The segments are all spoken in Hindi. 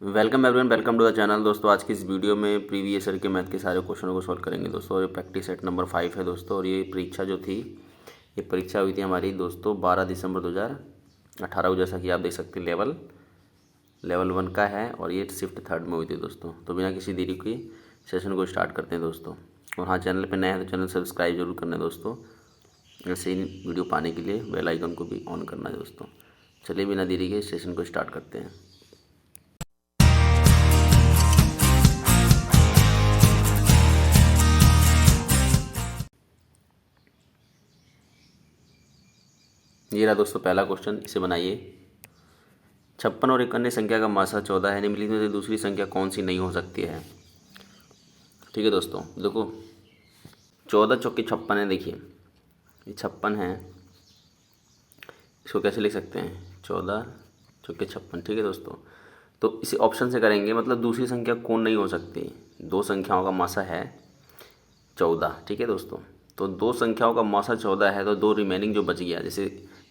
Welcome everyone, welcome to the channel. दोस्तों आज की इस वीडियो में प्रीवियस ईयर के मैथ के सारे क्वेश्चनों को सॉल्व करेंगे दोस्तों। और ये प्रैक्टिस सेट नंबर 5 है दोस्तों। और ये परीक्षा जो थी, ये परीक्षा हुई थी हमारी दोस्तों 12 दिसंबर 2018 को, जैसा कि आप देख सकते हैं लेवल 1 का है। और ये शिफ्ट थर्ड में हुई थी दोस्तों। तो बिना किसी देरी के सेशन को स्टार्ट करते हैं दोस्तों। और हाँ, चैनल पर नए हैं तो चैनल सब्सक्राइब जरूर करना है दोस्तों। ऐसे ही वीडियो पाने के लिए बेल आइकन को भी ऑन करना है दोस्तों। चलिए बिना देरी के सेशन को स्टार्ट करते हैं। ये रहा दोस्तों पहला क्वेश्चन, इसे बनाइए। 56 और एक अन्य संख्या का मासा 14 है, निम्नलिखित में से दूसरी संख्या कौन सी नहीं हो सकती है। ठीक है दोस्तों, देखो 14 चौके 56 है। देखिए ये 56 है, इसको कैसे लिख सकते हैं, 14 चौके 56। ठीक है दोस्तों, तो इसे ऑप्शन से करेंगे, मतलब दूसरी संख्या कौन नहीं हो सकती। दो संख्याओं का मासा है 14। ठीक है दोस्तों, तो दो संख्याओं का मासा 14 है, तो दो रिमेनिंग जो बच गया, जैसे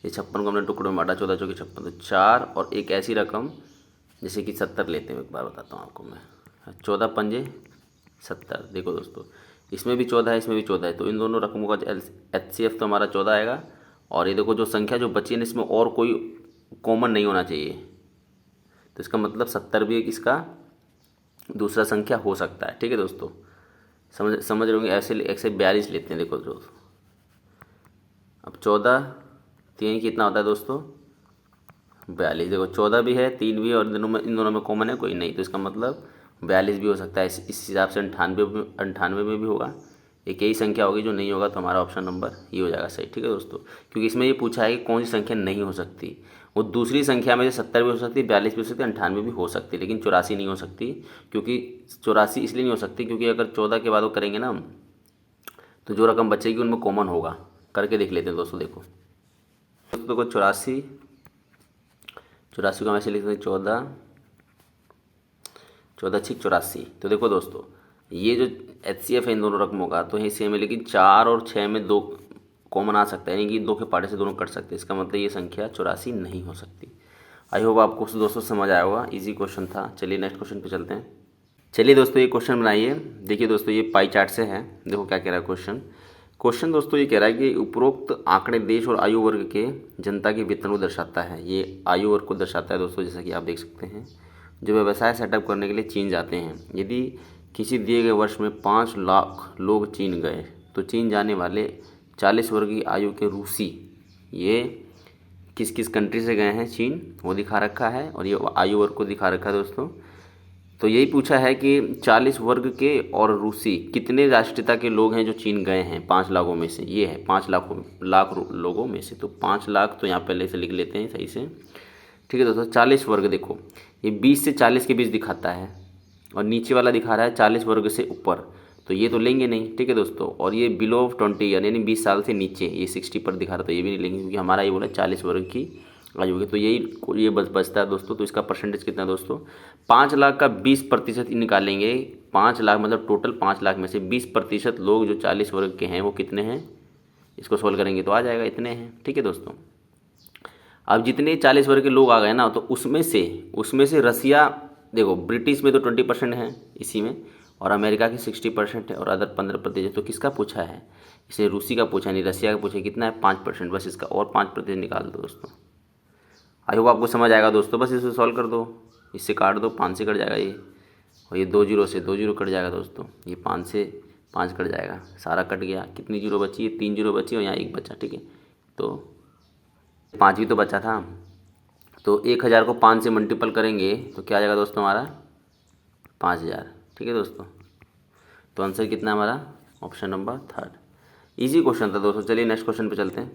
ये 56 को हमने टुकड़ों में बांटा, 14 चौके 56, तो 4 और एक ऐसी रकम जैसे कि 70 लेते हैं। एक बार बताता हूँ आपको मैं, 14 पंजे 70। देखो दोस्तों, इसमें भी 14 है, इसमें भी 14 है, तो इन दोनों रकमों का HCF तो हमारा 14 आएगा। और ये देखो जो संख्या जो बची है, इसमें और कोई कॉमन नहीं होना चाहिए, तो इसका मतलब 70 भी एक इसका दूसरा संख्या हो सकता है। ठीक है दोस्तों, समझ रहे होंगे। ऐसे 142 लेते हैं। देखो दोस्तों, अब 14 3 कितना होता है दोस्तों, 42। देखो 14 भी है, 3 भी है, और इन दोनों में कॉमन है कोई नहीं, तो इसका मतलब 42 भी हो सकता है। इस हिसाब से 98 में भी होगा। एक यही संख्या होगी जो नहीं होगा, तो हमारा ऑप्शन नंबर ये हो जाएगा सही। ठीक है दोस्तों, क्योंकि इसमें ये पूछा है कि कौन सी संख्या नहीं हो सकती। वो दूसरी संख्या में से 70 भी हो सकती है, 42 भी हो सकती है, 98 भी हो सकती है, लेकिन 84 नहीं हो सकती। क्योंकि 84 इसलिए नहीं हो सकती क्योंकि अगर 14 के बाद वो करेंगे ना, तो जो रकम बचेगी उनमें कॉमन होगा। करके देख लेते हैं दोस्तों। देखो 84 को हम ऐसे लिखते हैं 14 6 84। तो देखो दोस्तों, ये जो HCF है इन दोनों रकमों का, तो ये सेम है, लेकिन 4 और 6 में 2 कॉमन आ सकता है, यानी कि 2 के पार्टे से दोनों कट सकते हैं। इसका मतलब ये संख्या 84 नहीं हो सकती। आई होप आपको दोस्तों समझ आया होगा, इजी क्वेश्चन था। चलिए नेक्स्ट क्वेश्चन पे चलते हैं। चलिए दोस्तों, ये क्वेश्चन बनाइए। देखिए दोस्तों, ये पाई चार्ट से है। देखो क्या कह रहा है क्वेश्चन दोस्तों, ये कह रहा है कि उपरोक्त आंकड़े देश और आयु वर्ग के जनता के वेतन को दर्शाता है। ये आयु वर्ग को दर्शाता है दोस्तों, जैसा कि आप देख सकते हैं। जो व्यवसाय सेटअप करने के लिए चीन जाते हैं, यदि किसी दिए गए वर्ष में 5 लाख लोग चीन गए, तो चीन जाने वाले 40 वर्ग की आयु के रूसी, ये किस किस कंट्री से गए हैं चीन, वो दिखा रखा है। और ये आयु वर्ग को दिखा रखा है दोस्तों। तो यही पूछा है कि 40 वर्ग के और रूसी कितने राष्ट्रीयता के लोग हैं जो चीन गए हैं 5 लाखों में से। ये है 5 लाख लोगों में से, तो 5 लाख तो यहाँ पहले से लिख लेते हैं सही से। ठीक है दोस्तों, 40 वर्ग देखो, ये 20 से 40 के बीच दिखाता है, और नीचे वाला दिखा रहा है 40 वर्ग से ऊपर, तो ये तो लेंगे नहीं। ठीक है दोस्तों, और ये बिलो 20 ईयर यानी 20 साल से नीचे, ये 60 पर दिखा रहा, तो ये भी नहीं लेंगे, क्योंकि हमारा ये बोला 40 वर्ग की आयु होगी। तो ये बचता है दोस्तों। तो इसका परसेंटेज कितना है दोस्तों, 5 लाख का 20% निकालेंगे। 5 लाख मतलब टोटल 5 लाख में से 20% लोग जो 40 वर्ग के हैं वो कितने हैं, इसको सोल्व करेंगे तो आ जाएगा, इतने हैं। ठीक है दोस्तों, अब जितने 40 वर्ग के लोग आ गए ना, तो उसमें से रसिया, देखो ब्रिटिश में तो 20% है इसी में, और अमेरिका की 60% है, और अदर 15%। तो किसका पूछा है, इसे रूसी का पूछा नहीं, रसिया का पूछा। कितना है, 5%। बस इसका और 5% निकाल दो दोस्तों। आई होप आपको समझ आएगा दोस्तों। बस इसे सॉल्व कर दो, इससे काट दो, 5 से कट जाएगा ये, और ये 2 जीरो से 2 जीरो कट जाएगा दोस्तों। ये 5 से 5 कट जाएगा, सारा कट गया। कितनी जीरो बची है, 3 जीरो बची, और यहाँ 1 बचा। ठीक है, तो 5 भी तो बचा था। तो 1000 को 5 से मल्टीपल करेंगे तो क्या आ जाएगा दोस्तों, हमारा 5000। ठीक है दोस्तों, तो आंसर कितना हमारा, ऑप्शन नंबर 3। ईजी क्वेश्चन था दोस्तों। चलिए नेक्स्ट क्वेश्चन पे चलते हैं।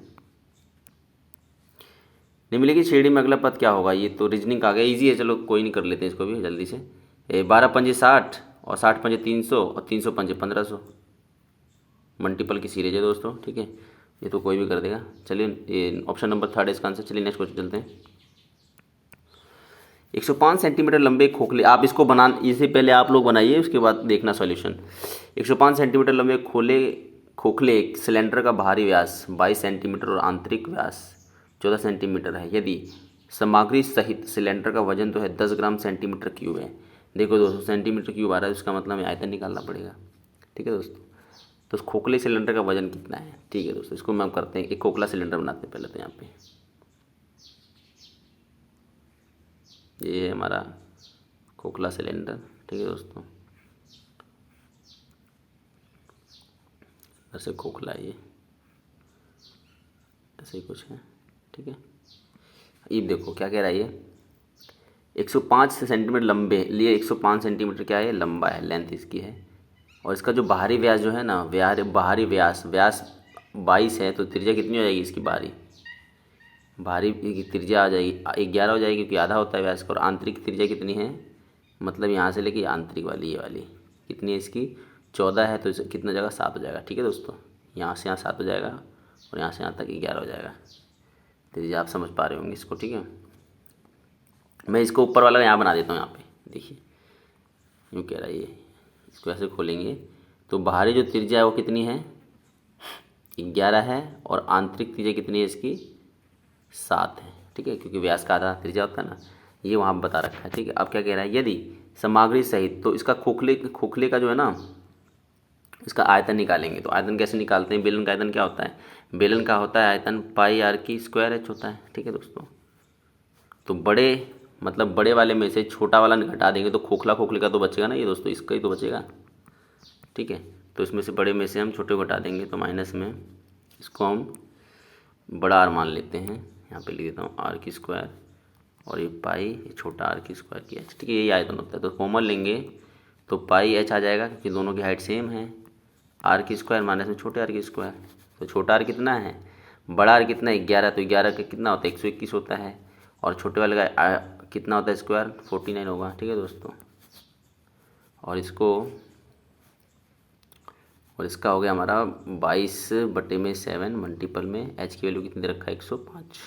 निम्नलिखित श्रेणी में अगला पद क्या होगा। ये तो रीजनिंग आ गया, इजी है, चलो कोई नहीं, कर लेते हैं इसको भी जल्दी से। 12 पंजे 60, और 60 पंजे 300, और 300 पंजे 1500। मल्टीपल की सीरीज है दोस्तों। ठीक है, ये तो कोई भी कर देगा। चलिए ऑप्शन नंबर 3 इसका आंसर। चलिए नेक्स्ट क्वेश्चन चलते हैं। 105 सेंटीमीटर लंबे खोखले, आप इसको इससे पहले आप लोग बनाइए, उसके बाद देखना सॉल्यूशन। 105 सेंटीमीटर लंबे खोखले सिलेंडर का बाहरी व्यास 22 सेंटीमीटर और आंतरिक व्यास 14 सेंटीमीटर है। यदि सामग्री सहित सिलेंडर का वजन तो है 10 ग्राम सेंटीमीटर क्यूब है। देखो दोस्तों सेंटीमीटर क्यूब आ रहा है, इसका मतलब हमें आयतन निकालना पड़ेगा। ठीक है दोस्तों, तो उस खोखले सिलेंडर का वजन कितना है। ठीक है दोस्तों, इसको हम करते हैं, एक खोखला सिलेंडर बनाते हैं पहले तो। यहाँ पे ये है हमारा खोखला सिलेंडर। ठीक है दोस्तों, ऐसे खोखला है ये, ऐसे ही कुछ है। ठीक है, ये देखो क्या कह रहा है, ये 105 सेंटीमीटर लंबे लिए 105 सेंटीमीटर क्या है, लंबा है, लेंथ इसकी है। और इसका जो बाहरी व्यास जो है ना, बाहरी व्यास 22 है, तो त्रिज्या कितनी हो जाएगी इसकी, बाहरी की त्रिज्या आ जाएगी 11 हो जाएगी, क्योंकि आधा होता है व्यास का। और आंतरिक त्रिज्या कितनी है, मतलब यहाँ से लेके आंतरिक वाली, ये वाली कितनी है इसकी, 14 है, तो इसे कितना हो जाएगा, 7 हो जाएगा। ठीक है दोस्तों, यहाँ से यहाँ 7 हो जाएगा और यहाँ से यहाँ तक 11 हो जाएगा। त्रिज्या आप समझ पा रहे होंगे इसको। ठीक है, मैं इसको ऊपर वाला यहाँ बना देता हूँ। यहाँ पे देखिए यूँ कह रहा है ये, इसको ऐसे खोलेंगे तो बाहरी जो त्रिज्या है वो कितनी है, 11 है, और आंतरिक त्रिज्या कितनी है इसकी, 7 है। ठीक है, क्योंकि व्यास का आधा त्रिज्या होता है ना, ये वहाँ बता रखा है। ठीक है, अब क्या कह रहा है, यदि सामग्री सहित, तो इसका खोखले का जो है ना, इसका आयतन निकालेंगे। तो आयतन कैसे निकालते हैं, बेलन का आयतन क्या होता है, बेलन का होता है आयतन पाई आर की स्क्वायर एच होता है। ठीक है दोस्तों, तो बड़े वाले में से छोटा वाला घटा देंगे तो खोखले का तो बचेगा ना ये दोस्तों, इसका ही तो बचेगा। ठीक है, तो इसमें से बड़े में से हम छोटे को घटा देंगे, तो माइनस में इसको हम बड़ा आर मान लेते हैं। यहाँ पे लिख देता हूँ आर की स्क्वायर, और ये पाई, ये छोटा आर की स्क्वायर की एच। ठीक है, यही आयतन होता है। तो कॉमन लेंगे तो पाई एच आ जाएगा, क्योंकि दोनों की हाइट सेम है। आर की स्क्वायर माइनस में छोटे आर की स्क्वायर, तो छोटा आर कितना है, बड़ा आर कितना है, 11, तो 11 का कितना होता है, 121 होता है। और छोटे वाले का कितना होता है स्क्वायर, 49 होगा। ठीक है दोस्तों, और इसका हो गया हमारा 22/7 मल्टीपल में एच की वैल्यू कितनी दे रखा है, 105।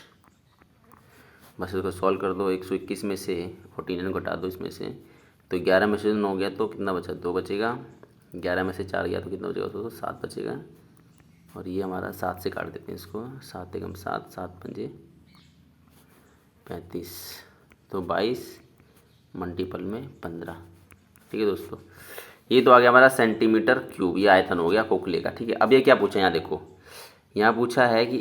बस इसको सॉल्व कर दो, 121 में से 49 घटा दो इसमें से, तो 11 में से 9 गया तो कितना बचा, 2 बचेगा। 11 में से 4 गया तो कितना बचेगा, तो 7 बचेगा। और ये हमारा 7 से काट देते हैं इसको, 7 एकम 7, 7 पंजे 35, तो 22 मल्टीपल में 15। ठीक है दोस्तों, ये तो आ गया हमारा सेंटीमीटर क्यूब, ये आयतन हो गया खोखले का। ठीक है, अब ये क्या पूछा है, यहाँ देखो, यहाँ पूछा है कि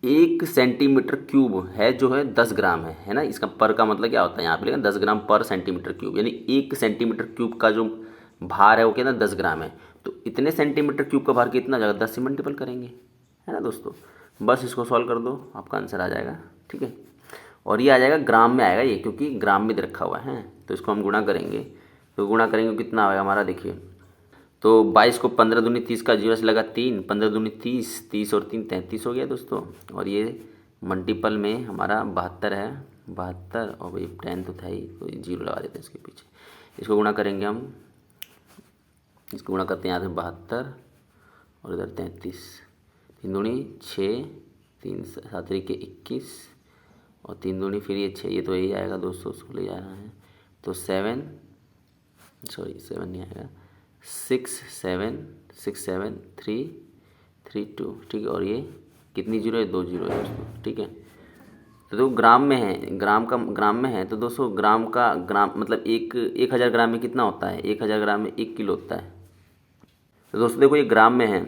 एक सेंटीमीटर क्यूब है जो है 10 ग्राम है ना। इसका पर का मतलब क्या होता है, यहाँ पे लिखा 10 ग्राम पर सेंटीमीटर क्यूब, यानी 1 सेंटीमीटर क्यूब का जो भार है वो कितना, 10 ग्राम है। तो इतने सेंटीमीटर क्यूब का भार कितना जाएगा, 10 से मल्टीपल करेंगे, है ना दोस्तों। बस इसको सॉल्व कर दो, आपका आंसर आ जाएगा। ठीक है, और ये आ जाएगा ग्राम में आएगा ये, क्योंकि ग्राम में दे रखा हुआ है। तो इसको हम गुणा करेंगे, तो गुणा करेंगे कितना आएगा हमारा, देखिए, तो 22 को 15 दूनी 30 का 0 से लगा 3, 15 दूनी 30, 30 और 3 33 हो गया दोस्तों। और ये मल्टीपल में हमारा 72 है, 72, और भाई 10 तो था ही, तो 0 लगा देते हैं इसके पीछे। इसको गुणा करेंगे हम, इसको गुणा करते हैं यहाँ से 72 और इधर 33, 3 दूनी 6, 3 7 के 21, और 3 दूनी फिर ये 6, ये तो यही आएगा दोस्तों, उसको ले जा रहा है, तो 7 नहीं आएगा, 67332। ठीक है, और ये कितनी 0 है, 2 0 है दोस्तों। ठीक है, तो ग्राम में है, ग्राम में है, तो दोस्तों ग्राम मतलब 1000 ग्राम में कितना होता है, 1000 ग्राम में 1 किलो होता है। तो दोस्तों देखो ये ग्राम में है,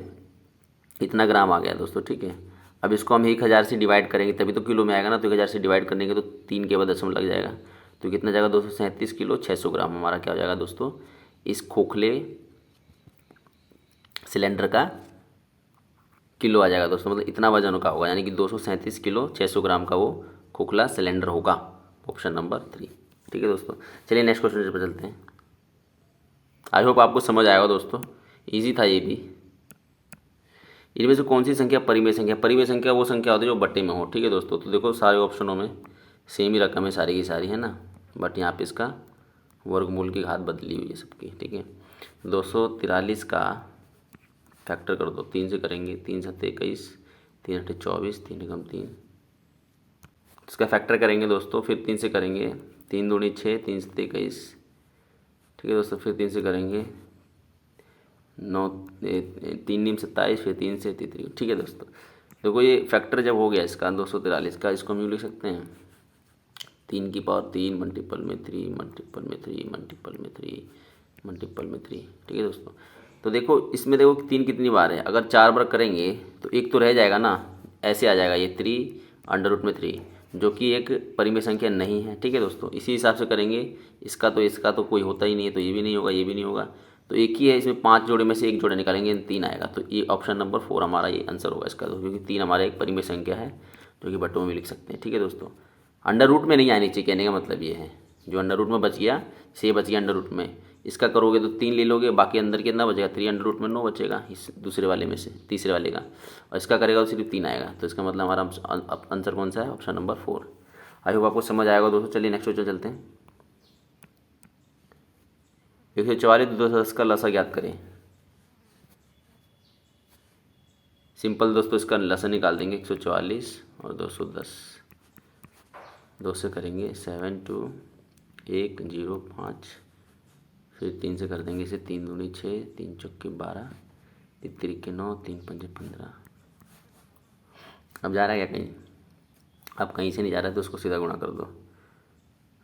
इतना ग्राम आ गया दोस्तों। ठीक है, अब इसको हम 1000 से डिवाइड करेंगे तभी तो किलो में आएगा ना, तो 1000 से डिवाइड करने के तो 3 के बाद दशमलव लग जाएगा, तो कितना जाएगा 237 किलो 600 ग्राम हमारा क्या हो जाएगा दोस्तों, इस खोखले सिलेंडर का किलो आ जाएगा दोस्तों। मतलब इतना वजन का होगा, यानी कि 237 किलो 600 ग्राम का वो खोखला सिलेंडर होगा। Option number 3। ठीक है दोस्तों, चलिए नेक्स्ट क्वेश्चन पर चलते हैं। आई होप आपको समझ आएगा दोस्तों, इजी था ये भी। इनमें से कौन सी संख्या परिमेय संख्या, परिमेय संख्या वो संख्या होती है जो बट्टे में हो। ठीक है दोस्तों, तो देखो सारे ऑप्शनों में सेम ही रकम है, सारी की सारी, है ना, बट यहाँ पे इसका वर्गमूल की घात बदली हुई है सबकी। ठीक है, 243 का फैक्टर कर दो, 3 से करेंगे, 3 7 21, 3 8 24, 3 एकम 3, इसका फैक्टर करेंगे दोस्तों, फिर 3 से करेंगे, 3 दूनी 6, 3 7 21। ठीक है दोस्तों, फिर 3 से करेंगे 9, 3 नीम 27, फिर 3 से 33। ठीक है दोस्तों, देखो ये फैक्टर जब हो गया इसका 243 का, इसको हम यूँ लिख सकते हैं 3 की पावर 3 मल्टीपल में 3 मल्टीपल में 3 मल्टीपल में 3 मल्टीपल में 3। ठीक है दोस्तों, तो देखो इसमें देखो 3 कितनी बार है, अगर 4 बार करेंगे तो एक तो रह जाएगा ना, ऐसे आ जाएगा ये 3√3, जो कि एक परिमेय संख्या नहीं है। ठीक है दोस्तों, इसी हिसाब से करेंगे, इसका तो कोई होता ही नहीं है, तो ये भी नहीं होगा, ये भी नहीं होगा, तो एक ही है, इसमें 5 जोड़े में से एक जोड़ा निकालेंगे 3 आएगा। तो ये ऑप्शन नंबर 4 हमारा ये आंसर होगा इसका, क्योंकि 3 हमारा एक परिमेय संख्या है जो कि बटों में लिख सकते हैं। ठीक है दोस्तों, अंडर रूट में नहीं आनी चाहिए, कहने का मतलब ये है, जो अंडर रूट में बच गया से बच गया अंडर रूट में, इसका करोगे तो 3 ले लोगे, बाकी अंदर कितना बचेगा 3√9 बचेगा इस दूसरे वाले में से, तीसरे वाले का, और इसका करेगा तो सिर्फ 3 आएगा। तो इसका मतलब हमारा आंसर कौन सा है, ऑप्शन नंबर 4। आई होप आपको समझ आएगा दोस्तों। चलिए नेक्स्ट क्वेश्चन चलते हैं। 144 210 का लसा ज्ञात करें। सिंपल दोस्तों, इसका लसा निकाल देंगे 144 और 210, 2 से करेंगे 7 2 1 0 5, फिर 3 से कर देंगे इसे, 3 दूनी 6, 3 चौके 12, 3 तिरिके 9, 3 पंजे 15। अब जा रहा है क्या कहीं, अब कहीं से नहीं जा रहा है तो उसको सीधा गुणा कर दो,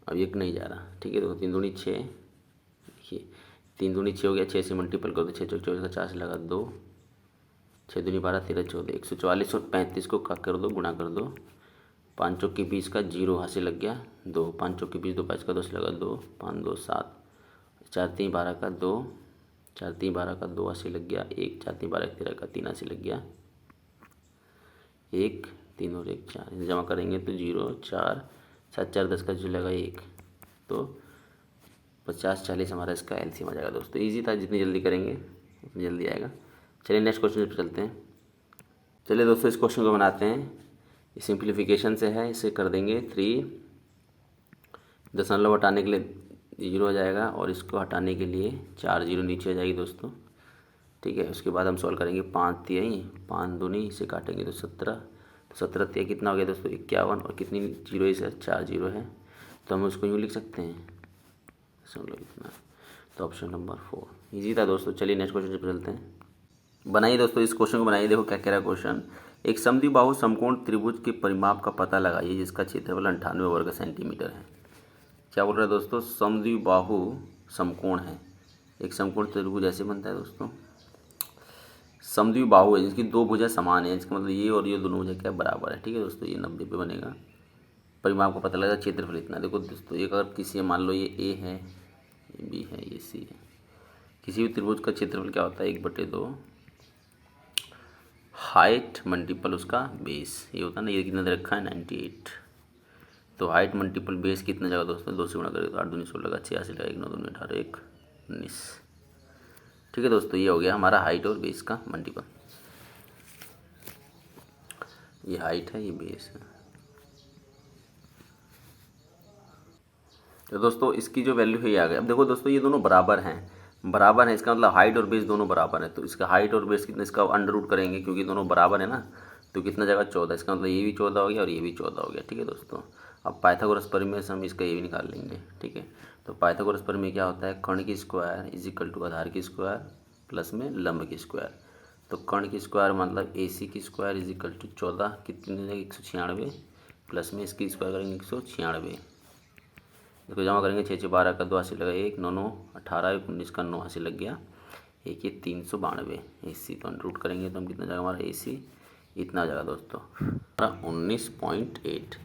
अब एक नहीं जा रहा। ठीक है, तो 3 दूनी 6, देखिए 3 दूनी 6 हो गया, 6 से मल्टीपल कर दो, 6 चौके 24 का 4 से लगा 2, 6 दूनी 12 13 14, 144 और 35 को का कर दो, गुणा कर दो, 5 चौके 20 का 0 हाथ से लग गया 2, 5 चौके 20 2 5 का 2 से लगा 2, 5 2 7, 4 3 12 का 2, 4 3 12 का 2 हाथ से लग गया 1, 4 3 12 13 का 3 हाथ से लग गया 1, 3 और 1 4, इसे जमा करेंगे तो 0 4 7 4 10 का जो लगा 1, तो 50 40 हमारा इसका एलसीएम आ जाएगा दोस्तों। इजी था, जितनी जल्दी करेंगे उतनी जल्दी आएगा। चलिए नेक्स्ट क्वेश्चन पर चलते हैं। चलिए दोस्तों, इस क्वेश्चन को बनाते हैं, ये सिंप्लीफिकेशन से है, इसे कर देंगे 3, दशमलव हटाने के लिए 0 आ जाएगा, और इसको हटाने के लिए 4 0 नीचे आ जाएगी दोस्तों। ठीक है, उसके बाद हम सॉल्व करेंगे 5 तिहाई 5 दूनी, इसे काटेंगे तो 17, तो 17 तिहाई कितना हो गया दोस्तों 51, और कितनी 0 इसे 4 0 है, तो हम उसको यूँ लिख सकते हैं दशमलव इतना, तो ऑप्शन नंबर 4 ईजी था दोस्तों। चलिए नेक्स्ट क्वेश्चन पर चलते हैं। बनाइए दोस्तों, इस क्वेश्चन को बनाइए। देखो क्या कह रहा है क्वेश्चन, एक समद्विबाहु समकोण त्रिभुज के परिमाप का पता लगाइए जिसका क्षेत्रफल 98 वर्ग सेंटीमीटर है। क्या बोल रहा है दोस्तों, समद्विबाहु समकोण है, एक समकोण त्रिभुज ऐसे बनता है दोस्तों, समद्विबाहु है जिसकी 2 भुजा समान है, इसका मतलब ये और ये दोनों भुजा क्या बराबर है। ठीक है दोस्तों, ये 90 पे बनेगा, परिमाप का पता लगा, क्षेत्रफल इतना। देखो दोस्तों, एक अगर किसी मान लो ये ए है, ये बी है, ये सी है, किसी भी त्रिभुज का क्षेत्रफल क्या होता है 1/2 हाइट मल्टीपल उसका बेस, ये होता है ना, ये कितना दे रखा है 98, तो हाइट मल्टीपल बेस कितना जाएगा दोस्तों, 2 से गुणा करें तो 8 दूनी 16 का 86 लगा 1 9 2 18 1 19। ठीक है दोस्तों, ये हो गया हमारा हाइट और बेस का मल्टीपल, ये हाइट है ये बेस है। तो दोस्तों इसकी जो वैल्यू है ये आ गई। अब देखो दोस्तों, ये दोनों बराबर हैं, बराबर है, इसका मतलब हाइट और बेस दोनों बराबर है, तो इसका हाइट और बेस कितना, इसका अंडर रूट करेंगे क्योंकि दोनों बराबर है ना, तो कितना जाएगा 14, इसका मतलब ये भी 14 हो गया और ये भी 14 हो गया। ठीक है दोस्तों, अब पाइथागोरस प्रमेय से हम इसका ये भी निकाल लेंगे। ठीक है, तो पाइथागोरस प्रमेय क्या होता है, कर्ण की स्क्वायर इज इक्वल टू आधार की स्क्वायर प्लस में लंब की स्क्वायर, तो कर्ण की स्क्वायर मतलब AC की स्क्वायर इज इक्वल टू 14 कितनी 196 प्लस में इसकी स्क्वायर करेंगे 196, देखो जमा करेंगे 6 6 12 का 2 हासिल लगा 1 9 9 18 19 का 9 हासिल लग गया, एक ये 392 AC, तो रूट करेंगे तो हम कितना जाएगा हमारा AC इतना जाएगा दोस्तों, हमारा 19.8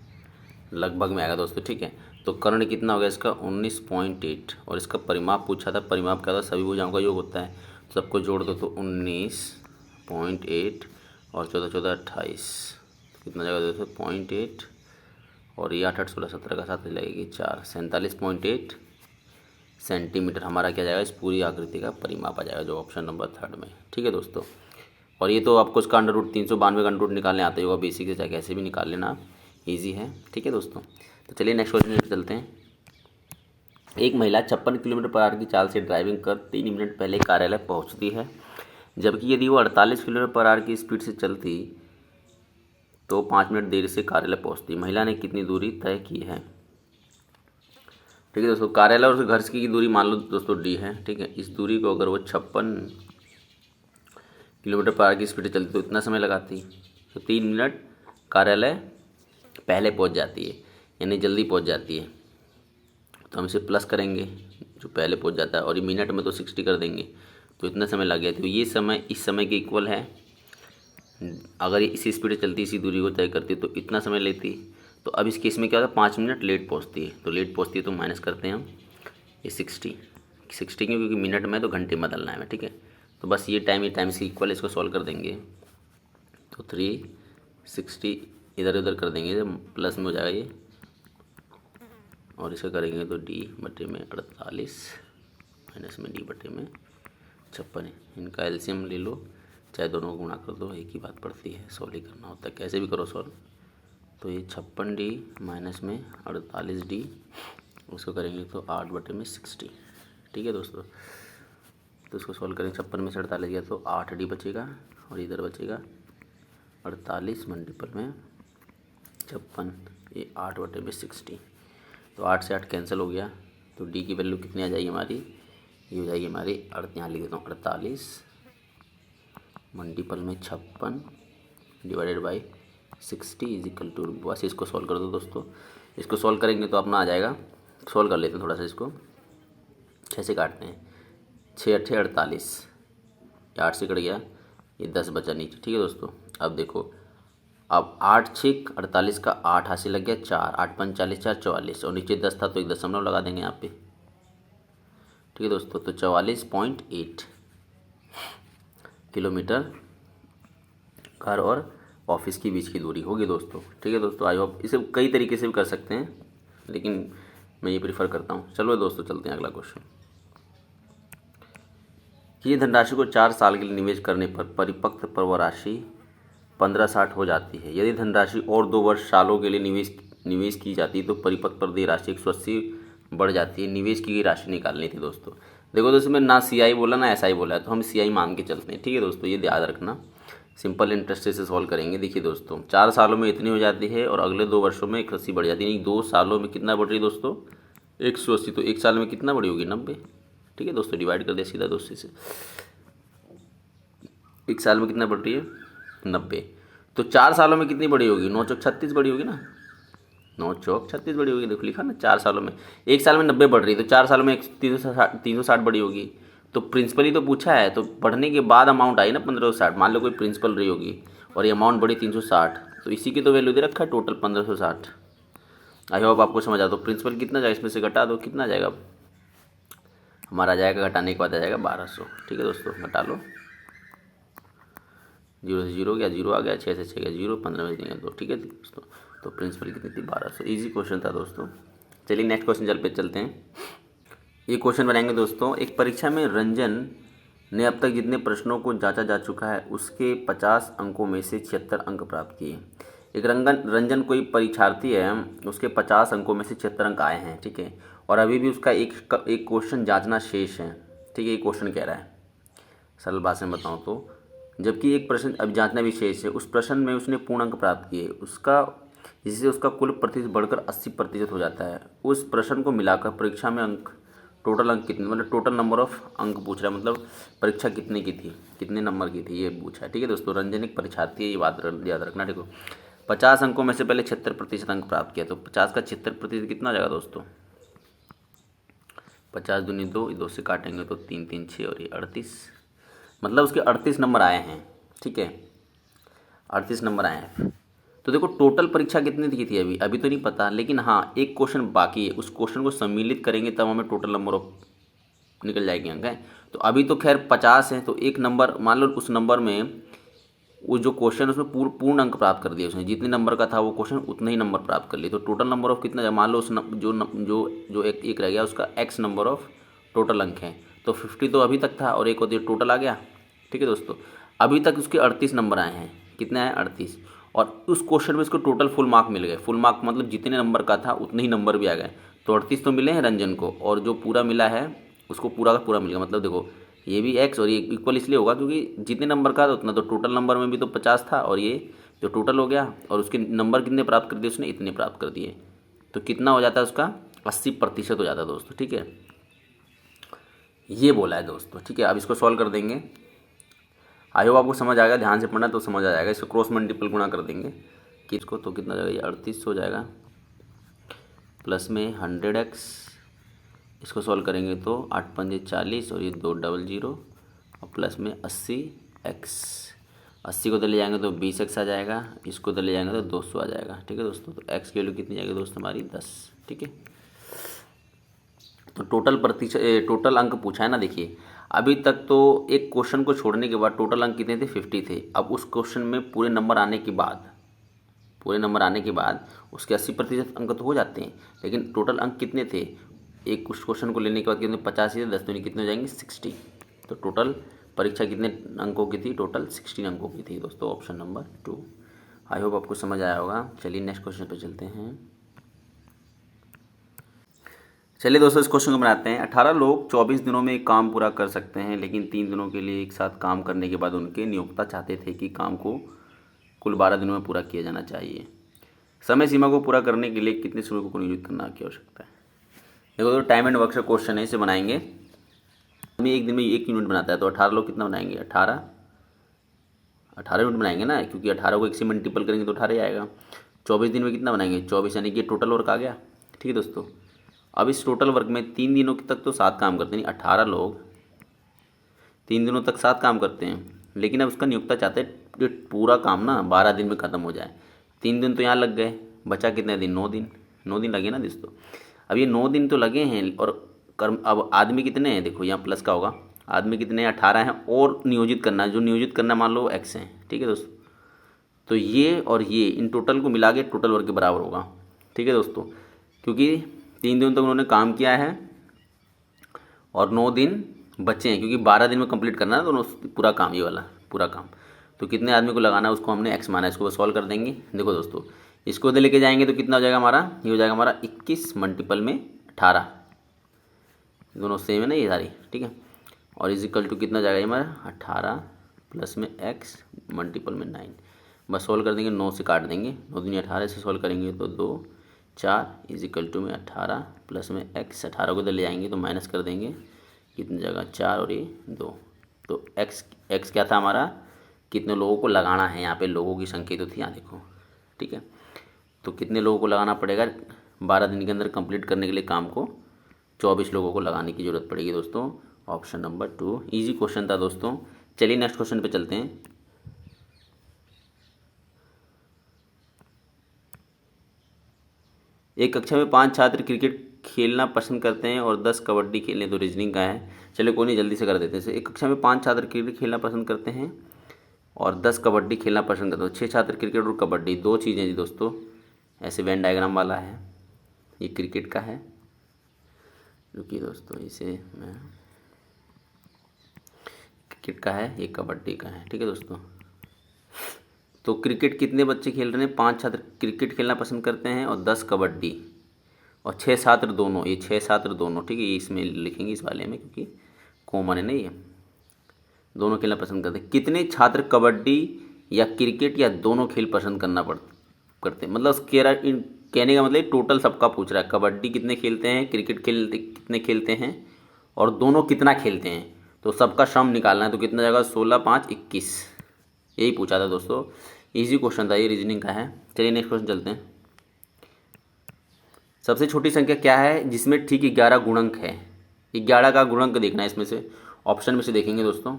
लगभग में आएगा दोस्तों। ठीक है, तो कर्ण कितना हो गया इसका 19.8, और इसका परिमाप पूछा था, परिमाप क्या था, सभी भुजाओं का योग होता है, तो सबको जोड़ दो तो 19.8 और 14 14 28, कितना जाएगा दोस्तों 0.8, और ये 8 8 16 17 का 7 लगेगी 4 47.8 सेंटीमीटर हमारा क्या जाएगा, इस पूरी आकृति का परिमाप आ जाएगा, जो ऑप्शन नंबर 3 में। ठीक है दोस्तों, और ये तो आपको इसका अंडर रूट 392 का अंडर रूट निकालने आता ही होगा बेसिक से, चाहे कैसे भी निकाल लेना, ईजी है। ठीक है दोस्तों, तो चलिए नेक्स्ट क्वेश्चन पर चलते हैं। एक महिला 56 किलोमीटर पर आवर की चाल से ड्राइविंग कर 3 मिनट पहले कार्यालय पहुँचती है, जबकि यदि वो 48 किलोमीटर पर आवर की स्पीड से चलती तो 5 मिनट देर से कार्यालय पहुंचती। महिला ने कितनी दूरी तय की है। ठीक है दोस्तों, कार्यालय और घर की दूरी मान लो दोस्तों D है। ठीक है, इस दूरी को अगर वो 56 किलोमीटर पर आवर की स्पीड से चलती तो इतना समय लगाती, तो 3 मिनट कार्यालय पहले पहुंच जाती है, यानी जल्दी पहुंच जाती है। तो हम इसे प्लस करेंगे जो पहले पहुंच जाता है, और ये मिनट में तो 60 कर देंगे, तो इतना समय लग गया। तो ये समय इस समय के इक्वल है। अगर ये इसी स्पीड से चलती, इसी दूरी को तय करती तो इतना समय लेती। तो अब इस केस में क्या होता है, 5 मिनट लेट पहुंचती है। तो लेट पहुंचती है तो माइनस करते हैं हम ये 60 क्योंकि मिनट में तो घंटे में बदलना है, ठीक है। तो बस ये टाइम इसके इक्वल, इसको सॉल्व कर देंगे तो 360 इधर उधर कर देंगे जब प्लस में हो जाएगा ये, और इसका करेंगे तो डी बटे में 48 माइनस में डी बटे में 56 है। इनका एलसीएम ले लो, चाहे दोनों को गुणा कर दो, एक ही बात पड़ती है, सॉल्व ही करना होता है, कैसे भी करो सॉल्व। तो ये 56D माइनस में 48D, उसको करेंगे तो 8 बटे में 60, ठीक है दोस्तों। तो इसको सॉल्व करेंगे, 56 में से 48 गया तो 8D बचेगा, और इधर बचेगा 48 मल्टीपल में 56, ये 8 बटे में 60। तो 8 से 8 कैंसिल हो गया, तो डी की वैल्यू कितनी आ जाएगी हमारी, ये हो जाएगी हमारी यहाँ लिख देता हूँ 48 मल्टीपल में 56 divided by 60 is equal to, बस इसको सॉल्व कर दो दोस्तों। इसको सॉल्व करेंगे तो अपना आ जाएगा, सॉल्व कर लेते हैं थोड़ा सा इसको, 6 से काटते हैं, 6 8 48, 8 से कट गया, ये 10 बचा नीचे, ठीक है दोस्तों। अब देखो, अब 8 6 48 का 8 हासिल लग गया 4, 8 5 40 4 44, और नीचे 10 था तो एक दशमलव लगा देंगे यहाँ पे, ठीक है दोस्तों। तो 44.8 किलोमीटर घर और ऑफिस के बीच की दूरी होगी दोस्तों, ठीक है दोस्तों। आई होप, इसे कई तरीके से भी कर सकते हैं, लेकिन मैं ये प्रीफर करता हूँ। चलो दोस्तों चलते हैं अगला क्वेश्चन। ये धनराशि को 4 साल के लिए निवेश करने पर परिपक्व पर्व राशि 1560 हो जाती है। यदि धनराशि और 2 वर्ष सालों के लिए निवेश की जाती है तो परिपक्व पर देय राशि 180 बढ़ जाती है। निवेश की गई राशि निकालनी थी दोस्तों। देखो दोस्तों, मैं ना CI बोला ना SI बोला है, तो हम CI मान के चलते हैं, ठीक है दोस्तों, ये याद रखना। सिंपल इंटरेस्ट से सॉल्व करेंगे। देखिए दोस्तों, 4 सालों में इतनी हो जाती है और अगले 2 वर्षों में 180 बढ़ जाती है, यानी 2 सालों में कितना बढ़ रही है दोस्तों, 180। तो 1 साल में कितना बढ़ी होगी, 90, ठीक है दोस्तों। डिवाइड कर दिया सीधा दोस्तों से, 1 साल में कितना बढ़ रही है, 90। तो 4 सालों में कितनी बड़ी होगी, 9 चौक 36 बड़ी होगी ना, 9 चौक 36 बड़ी होगी। देखो लिखा ना, 4 सालों में, 1 साल में 90 बढ़ रही है, तो 4 सालों में 360 बड़ी होगी। तो प्रिंसिपल ही तो पूछा है, तो बढ़ने के बाद अमाउंट आई ना 1560। मान लो कोई प्रिंसिपल रही होगी और ये अमाउंट बढ़ी 360, तो इसी की तो वैल्यू दे रखा है टोटल 1560। आई होप आपको समझ आ। तो प्रिंसिपल कितना जाएगा, इसमें से घटा दो, कितना जाएगा हमारा, आ जाएगा घटाने के बाद आ जाएगा 1200, ठीक है दोस्तों। घटा लो, 0 से 0 गया, 0 आ गया, 6 से 6 गया 0, 15 में देंगे 2, ठीक है दोस्तों। तो प्रिंसिपल कितनी थी, 1200। ईजी क्वेश्चन था दोस्तों। चलिए नेक्स्ट क्वेश्चन चलते हैं। ये क्वेश्चन बनाएंगे दोस्तों। एक परीक्षा में रंजन ने अब तक जितने प्रश्नों को जांचा जा चुका है उसके 50 अंकों में से 76 अंक प्राप्त किए। एक रंजन कोई परीक्षार्थी है, उसके 50 अंकों में से 76 अंक आए हैं, ठीक है, और अभी भी उसका एक क्वेश्चन जांचना शेष है, ठीक है। ये क्वेश्चन कह रहा है, सरल भाषा में बताऊँ तो, जबकि एक प्रश्न अब जांचना भी शेष है, उस प्रश्न में उसने पूर्ण अंक प्राप्त किए, जिससे उसका कुल प्रतिशत बढ़कर 80% हो जाता है। उस प्रश्न को मिलाकर परीक्षा में टोटल अंक कितने, मतलब टोटल नंबर ऑफ अंक पूछ रहा है, मतलब परीक्षा कितने की थी, कितने नंबर की थी, ये पूछा है, ठीक है दोस्तों। रंजन एक परीक्षार्थी है, ये बात याद रखना। देखो 50 अंकों में से पहले 76% अंक प्राप्त किया, तो 50 का 76% कितना हो जाएगा दोस्तों, 50 दूनी 2, 2 से काटेंगे तो 3 3 6 और ये 38, मतलब उसके 38 नंबर आए हैं, ठीक है, 38 नंबर आए हैं। तो देखो टोटल परीक्षा कितनी की थी, अभी तो नहीं पता, लेकिन हाँ एक क्वेश्चन बाकी है, उस क्वेश्चन को सम्मिलित करेंगे तब हमें टोटल नंबर ऑफ निकल जाएगी अंक है। तो अभी तो खैर 50 है, तो एक नंबर मान लो, उस नंबर में वो जो क्वेश्चन उसमें पूर्ण अंक प्राप्त कर दिए उसने, जितने नंबर का था वो क्वेश्चन उतने ही नंबर प्राप्त कर लिए। तो टोटल नंबर ऑफ कितना, मान लो उस जो एक रह गया उसका x नंबर ऑफ टोटल अंक है, तो 50 तो अभी तक था और एक होती टोटल आ गया, ठीक है दोस्तों। अभी तक उसके 38 नंबर आए हैं, कितने आए 38, और उस क्वेश्चन में उसको टोटल फुल मार्क मिल गए। फुल मार्क मतलब जितने नंबर का था उतने ही नंबर भी आ गए, तो 38 तो मिले हैं रंजन को, और जो पूरा मिला है उसको पूरा का पूरा मिल गया। मतलब देखो ये भी x और ये इक्वल इसलिए होगा क्योंकि जितने नंबर का था उतना, तो टोटल नंबर में भी तो 50 था, और ये जो टोटल हो गया, और उसके नंबर कितने प्राप्त कर दिए उसने, इतने प्राप्त कर दिए, तो कितना हो जाता है उसका 80% हो जाता है दोस्तों, ठीक है, ये बोला है दोस्तों, ठीक है। अब इसको सॉल्व कर देंगे। आई होप आपको समझ आएगा, ध्यान से पढ़ना तो समझ आ जाएगा। इसको क्रॉस मल्टीपल गुणा कर देंगे कि इसको, तो कितना जाएगा, ये 38 हो जाएगा, प्लस में 100x, इसको सॉल्व करेंगे तो 8 पंजे 40 और ये 200 और प्लस में 80x। 80 को इधर ले जाएंगे तो 20x आ जाएगा, इसको इधर ले जाएंगे तो 200 आ जाएगा। ठीक है दोस्तों, तो x की वैल्यू कितनी जाएगी दोस्तों हमारी 10। ठीक है, तो टोटल अंक पूछा है ना। देखिए अभी तक तो एक क्वेश्चन को छोड़ने के बाद टोटल अंक कितने थे, 50 थे। अब उस क्वेश्चन में पूरे नंबर आने के बाद उसके 80% अंक तो हो जाते हैं, लेकिन टोटल अंक कितने थे, एक उस क्वेश्चन को लेने के बाद कितने, 50 से 10 कितने हो जाएंगे, 60। तो टोटल परीक्षा कितने अंकों की थी, टोटल 16 अंकों की थी दोस्तों, ऑप्शन नंबर 2। आई होप आपको समझ आया होगा। चलिए नेक्स्ट क्वेश्चन पे चलते हैं। चलिए दोस्तों इस क्वेश्चन को बनाते हैं। 18 लोग 24 दिनों में एक काम पूरा कर सकते हैं, लेकिन 3 दिनों के लिए एक साथ काम करने के बाद उनके नियोक्ता चाहते थे कि काम को कुल 12 दिनों में पूरा किया जाना चाहिए। समय सीमा को पूरा करने के लिए कितने श्रमिकों को नियोजित करना की आवश्यकता है। देखो तो टाइम एंड वर्क का क्वेश्चन है, इसे बनाएंगे। हमें एक दिन में 1 यूनिट बनाता है, तो 18 लोग कितना बनाएंगे, 18 यूनिट बनाएंगे ना, क्योंकि 18 को 1 से मल्टीपल करेंगे तो 18 ही आएगा। 24 दिन में कितना बनाएंगे, 24, यानी कि टोटल वर्क आ गया। ठीक है दोस्तों, अब इस टोटल वर्क में 3 दिनों तक तो साथ काम करते हैं, 18 लोग 3 दिनों तक साथ काम करते हैं, लेकिन अब उसका नियोक्ता चाहते हैं कि पूरा काम ना 12 दिन में ख़त्म हो जाए। 3 दिन तो यहाँ लग गए, बचा कितने दिन, 9 दिन। 9 दिन लगे ना दोस्तों। अब ये 9 दिन तो लगे हैं, और कर्म अब आदमी कितने हैं, देखो यहाँ प्लस का होगा, आदमी कितने हैं, 18 हैं, और नियोजित करना है, जो नियोजित करना मान लो x हैं। ठीक है दोस्तों, तो ये और ये इन टोटल को मिला के टोटल वर्क के बराबर होगा। ठीक है दोस्तों, क्योंकि 3 दिन तक उन्होंने काम किया है और 9 दिन बचे हैं, क्योंकि 12 दिन में कंप्लीट करना है तो पूरा काम, ये वाला पूरा काम। तो कितने आदमी को लगाना है उसको हमने x माना है, इसको बस सॉल्व कर देंगे। देखो दोस्तों इसको इधर लेके जाएंगे तो कितना हो जाएगा हमारा, ये हो जाएगा हमारा 21 मल्टीपल में 18, दोनों सेम है ना ये सारी। ठीक है, और इजिकल टू कितना जाएगा हमारा 18 प्लस में x मल्टीपल में 9। बस सॉल्व कर देंगे, 9 से काट देंगे, 9 दूनी 18 से सॉल्व करेंगे तो 2 4 इजिकल टू में 18 प्लस में x, 18 को इधर ले आएंगे तो माइनस कर देंगे, कितनी जगह 4 और ये 2। तो x क्या था हमारा, कितने लोगों को लगाना है, यहाँ पे लोगों की संख्या तो थी यहाँ देखो। ठीक है, तो कितने लोगों को लगाना पड़ेगा 12 दिन के अंदर कंप्लीट करने के लिए काम को, 24 लोगों को लगाने की ज़रूरत पड़ेगी दोस्तों, ऑप्शन नंबर 2। ईजी क्वेश्चन था दोस्तों। चलिए नेक्स्ट क्वेश्चन पे चलते हैं। एक कक्षा में 5 छात्र क्रिकेट खेलना पसंद करते हैं और 10 कबड्डी खेलने, तो रीजनिंग का है। चलिए कोई नहीं, जल्दी से कर देते हैं। एक कक्षा में 5 छात्र क्रिकेट खेलना पसंद करते हैं और 10 कबड्डी खेलना पसंद करते हैं। 6 छात्र क्रिकेट और कबड्डी, दो चीज़ें जी दोस्तों, ऐसे वेन डायग्राम वाला है। ये क्रिकेट का है, रुकिए दोस्तों इसे मैं, क्रिकेट का है, ये कबड्डी का है। ठीक है दोस्तों, तो क्रिकेट कितने बच्चे खेल रहे हैं, 5 छात्र क्रिकेट खेलना पसंद करते हैं और 10 कबड्डी, और 6 छात्र दोनों, ये 6 छात्र दोनों। ठीक है, ये इसमें लिखेंगे इस वाले में, क्योंकि कॉमन है ना, ये दोनों खेलना पसंद करते हैं। कितने छात्र कबड्डी या क्रिकेट या दोनों खेल पसंद करते हैं, मतलब कहने का मतलब टोटल सबका पूछ रहा है। कबड्डी कितने खेलते हैं, क्रिकेट कितने खेलते हैं, और दोनों कितना खेलते हैं, तो सबका सम निकालना है। तो कितना जाएगा, 16 5 21, यही पूछा था दोस्तों। इजी क्वेश्चन था ये, रीजनिंग का है। चलिए नेक्स्ट क्वेश्चन चलते हैं। सबसे छोटी संख्या क्या है जिसमें ठीक 11 गुणक है। 11 का गुणक देखना है, इसमें से ऑप्शन में से देखेंगे दोस्तों।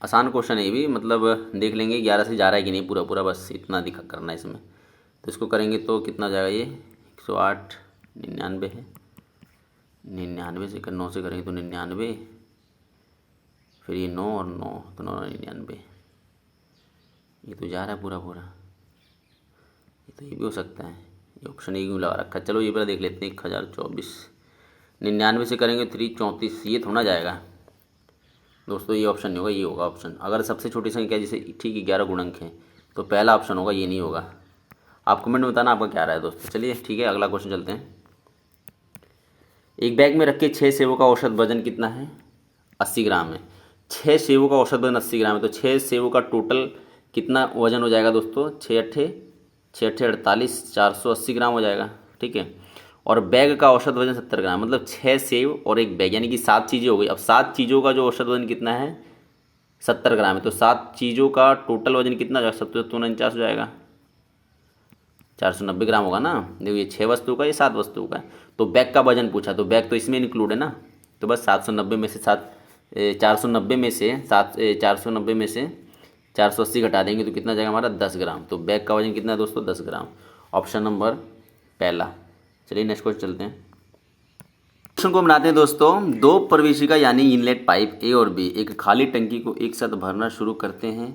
आसान क्वेश्चन है ये भी, मतलब देख लेंगे 11 से जा रहा है कि नहीं पूरा पूरा, बस इतना दिखा करना है इसमें। तो इसको करेंगे तो कितना जाएगा, ये 108 99 है, 99 से 9 से करेंगे तो 99, फिर ये 9 और 9 तो 9 99, ये तो जा रहा है पूरा पूरा, ये तो ये भी हो सकता है, ये ऑप्शन एक लगा रखा है। चलो ये पूरा देख लेते हैं, 1024, 99 से करेंगे 334, ये थोड़ा जाएगा दोस्तों, ये ऑप्शन नहीं होगा, ये होगा ऑप्शन। अगर सबसे छोटी संख्या जैसे ठीक 11 गुणक है तो पहला ऑप्शन होगा, ये नहीं होगा। आप कमेंट में बताना आपका क्या रहा है दोस्तों। चलिए ठीक है, अगला क्वेश्चन चलते हैं। एक बैग में रखे 6 सेबों का औसत वजन कितना है, 80 ग्राम है। 6 सेबों का औसत वजन 80 ग्राम है, तो 6 सेबों का टोटल कितना वजन हो जाएगा दोस्तों, 6 अट्ठे 48, 480 ग्राम हो जाएगा। ठीक है, और बैग का औसत वजन 70 ग्राम, मतलब 6 सेब और एक बैग, यानी कि 7 चीज़ें हो गई। अब 7 चीज़ों का जो औसत वजन कितना है, 70 ग्राम है, तो 7 चीज़ों का टोटल वजन कितना हो जाएगा, 7 × 49 हो जाएगा, 490 ग्राम होगा ना। देखो ये 6 वस्तु का, ये 7 वस्तु का है, तो बैग का वजन पूछा, तो बैग तो इसमें इंक्लूड है ना, तो बस 790 में से 490 में से 490 में से 480 घटा देंगे तो कितना जाएगा हमारा 10 ग्राम। तो बैग का वजन कितना है दोस्तों, 10 ग्राम। ऑप्शन नंबर पहला। चलिए नेक्स्ट क्वेश्चन चलते हैं। क्वेश्चन को बनाते हैं दोस्तों। दो प्रवेशिका यानी इनलेट पाइप ए और बी एक खाली टंकी को एक साथ भरना शुरू करते हैं।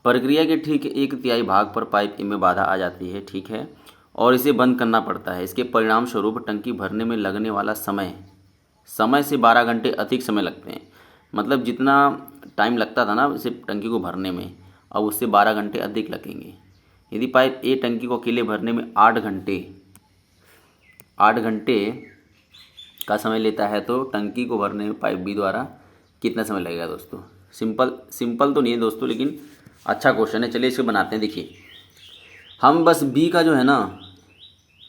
प्रक्रिया के ठीक 1/3 भाग पर पाइप ए में बाधा आ जाती है, ठीक है, और इसे बंद करना पड़ता है। इसके परिणाम स्वरूप टंकी भरने में लगने वाला समय से 12 घंटे अधिक समय लगते हैं। मतलब जितना टाइम लगता था ना इसे टंकी को भरने में, अब उससे 12 घंटे अधिक लगेंगे। यदि पाइप ए टंकी को अकेले भरने में 8 घंटे का समय लेता है, तो टंकी को भरने में पाइप बी द्वारा कितना समय लगेगा दोस्तों। सिंपल तो नहीं है दोस्तों, लेकिन अच्छा क्वेश्चन है। चलिए इसे बनाते हैं। देखिए हम बस बी का जो है ना,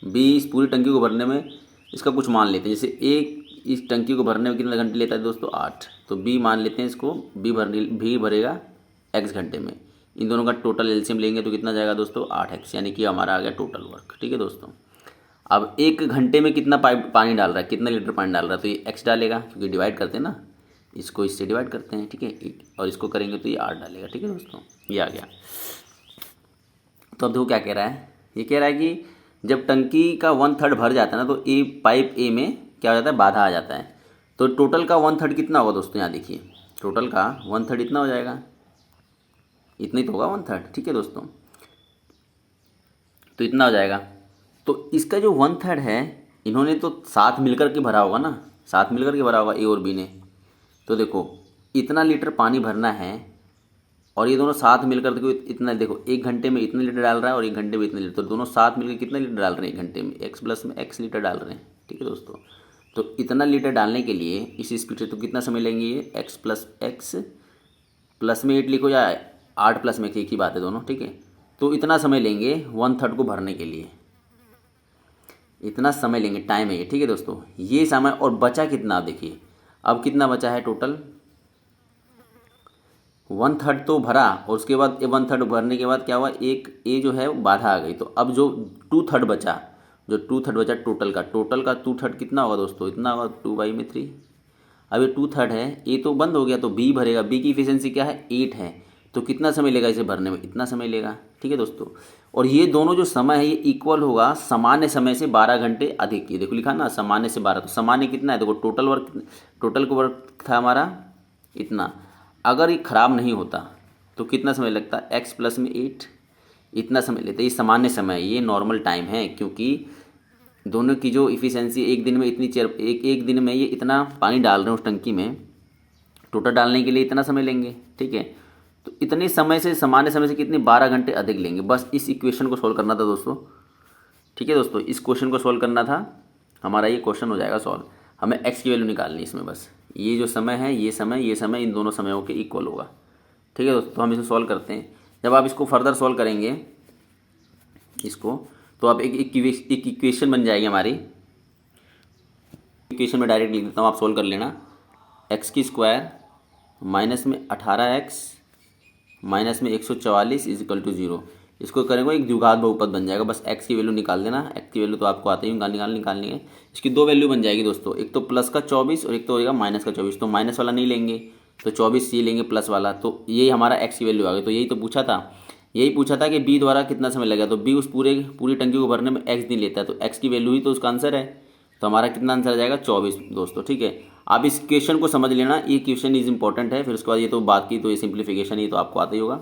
बी इस पूरी टंकी को भरने में इसका कुछ मान लेते हैं। जैसे ए इस टंकी को भरने में कितने घंटे लेता है दोस्तों, 8, तो बी मान लेते हैं इसको, बी भरेगा x घंटे में। इन दोनों का टोटल एलसीएम लेंगे तो कितना जाएगा दोस्तों, 8x, यानी कि हमारा आ गया टोटल वर्क। ठीक है दोस्तों। अब 1 घंटे में कितना पानी डाल रहा है, कितना लीटर पानी डाल रहा है, तो ये x डालेगा, क्योंकि डिवाइड करते हैं ना, इसको इससे डिवाइड करते हैं, ठीक है, और इसको करेंगे तो ये 8 डालेगा। ठीक है दोस्तों, ये आ गया। तो अब देखो क्या कह रहा है, ये कह रहा है कि जब टंकी का 1/3 भर जाता है ना, तो पाइप ए में क्या हो जाता है, बाधा आ जाता है। तो टोटल का 1/3 कितना होगा दोस्तों, यहाँ देखिए टोटल का 1/3 इतना हो जाएगा, इतना ही तो होगा 1/3। ठीक है दोस्तों, तो इतना हो जाएगा। तो इसका जो 1/3 है, इन्होंने तो साथ मिलकर के भरा होगा ना, साथ मिलकर के भरा होगा ए और बी ने। तो देखो इतना लीटर पानी भरना है, और ये दोनों साथ मिलकर देखो इतना, देखो 1 घंटे में इतने लीटर डाल रहा है और 1 घंटे में इतने लीटर, तो दोनों साथ मिलकर कितने लीटर डाल रहे हैं 1 घंटे में, x प्लस में x लीटर डाल रहे हैं। ठीक है दोस्तों, तो इतना लीटर डालने के लिए इस स्पीड से तो कितना समय लेंगे, ये x प्लस x प्लस में 8 लिखो या 8 प्लस में, एक ही बात है दोनों। ठीक है, तो इतना समय लेंगे 1/3 को भरने के लिए, इतना समय लेंगे, टाइम है ये। ठीक है दोस्तों, ये समय, और बचा कितना, आप देखिए अब कितना बचा है टोटल, 1/3 तो भरा, और उसके बाद 1/3 भरने के बाद क्या हुआ, एक ए जो है बाधा आ गई, तो अब जो 2/3 बचा, टोटल का 2/3 कितना होगा दोस्तों, इतना होगा 2/3। अब ये 2/3 है, ए तो बंद हो गया, तो बी भरेगा, बी की इफिशियंसी क्या है, 8 है, तो कितना समय लेगा इसे भरने में, इतना समय लेगा। ठीक है दोस्तों, और ये दोनों जो समय है ये इक्वल होगा सामान्य समय से 12 घंटे अधिक। ये देखो लिखा ना, सामान्य से 12, तो सामान्य कितना है, देखो टोटल वर्क था हमारा इतना। अगर ये खराब नहीं होता तो कितना समय लगता, x प्लस में 8, इतना समय लेता है। ये सामान्य समय, ये नॉर्मल टाइम है, क्योंकि दोनों की जो इफ़िशेंसी एक दिन में इतनी एक दिन में ये इतना पानी डाल रहे हैं उस टंकी में, टोटल डालने के लिए इतना समय लेंगे। ठीक है, तो इतने समय से, सामान्य समय से कितने, 12 घंटे अधिक लेंगे। बस इस इक्वेशन को सॉल्व करना था दोस्तों। ठीक है दोस्तों, इस क्वेश्चन को सॉल्व करना था, हमारा ये क्वेश्चन हो जाएगा सॉल्व। हमें x की वैल्यू निकालनी है इसमें, बस ये जो समय है, ये समय इन दोनों समयों के इक्वल होगा। ठीक है दोस्तों, तो हम इसे सॉल्व करते हैं। जब आप इसको फर्दर सॉल्व करेंगे इसको, तो आप एक इक्वेशन बन जाएगी हमारी। इक्वेशन में डायरेक्ट लिख देता हूँ, आप सॉल्व कर लेना। x² माइनस में 18x माइनस में 144 इज इक्वल टू 0। इसको करेंगे एक द्विघात बहुपद बन जाएगा। बस x की वैल्यू निकाल देना, x की वैल्यू तो आपको आते ही निकालनी है। इसकी दो वैल्यू बन जाएगी दोस्तों, एक तो प्लस का 24 और एक तो होगा माइनस का 24। तो माइनस वाला नहीं लेंगे, तो 24 ये लेंगे प्लस वाला, तो यही हमारा x की वैल्यू आ गई। तो यही पूछा था कि b द्वारा कितना समय लगेगा, तो b उस पूरी टंकी को भरने में x दिन लेता है, तो x की वैल्यू ही तो उसका आंसर है। तो हमारा कितना आंसर आ जाएगा, 24 दोस्तों। ठीक है, आप इस क्वेश्चन को समझ लेना, ये क्वेश्चन इज इंपॉर्टेंट है। फिर उसके बाद ये तो बात की, तो ये सिंप्लीफिकेशन ये तो आपको आता ही होगा।